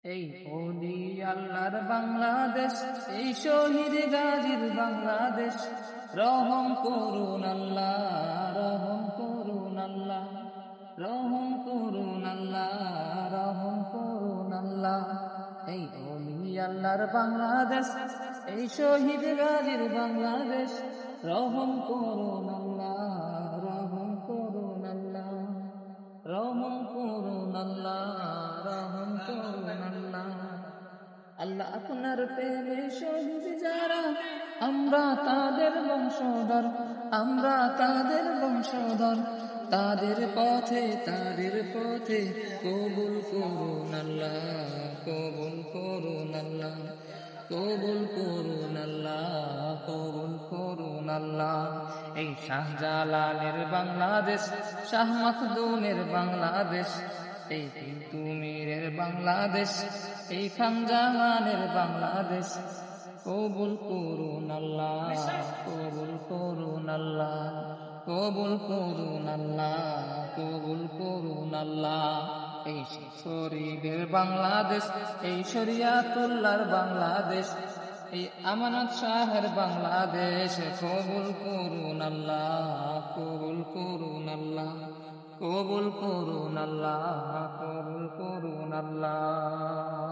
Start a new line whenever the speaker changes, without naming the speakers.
এই ওলি আল্লাহর বাংলাদেশ, এই শহীদ গাজীর বাংলাদেশ, রহম করুন আল্লাহ, রহম করুন আল্লাহ, রহম করুন আল্লাহ, রহম করুন আল্লাহ। এই ওলি আল্লাহর বাংলাদেশ, এই শহীদ গাজীর বাংলাদেশ, রহম করুন আল্লাহ, রহম করুন আল্লাহ, রহম করুন আল্লাহ, রহম করুন আল্লাহ। আল্লাহ আপনার প্রেমে শহীদ যারা, আমরা তাদের বংশধর, আমরা তাদের বংশধর, তাদের পথে কবুল করুন আল্লাহ, কবুল করুন আল্লাহ, কবুল করুন আল্লাহ, কবুল করুন আল্লাহ। এই শাহজালালের বাংলাদেশ, শাহ মাখদুমের বাংলাদেশ, এই তিতুমীরের বাংলাদেশ, এই খানজাহানের বাংলাদেশ, কবুল করুন আল্লাহ, কবুল করুন আল্লাহ, কবুল করুন আল্লাহ, কবুল করুন আল্লাহ। এই শরীফের বাংলাদেশ, এই শরিয়াতুল্লাহর বাংলাদেশ, এই আমানত শাহের বাংলাদেশ, কবুল করুন আল্লাহ, কবুল করুন আল্লাহ, কবুল করুন আল্লাহ, কবুল করুন আল্লাহ।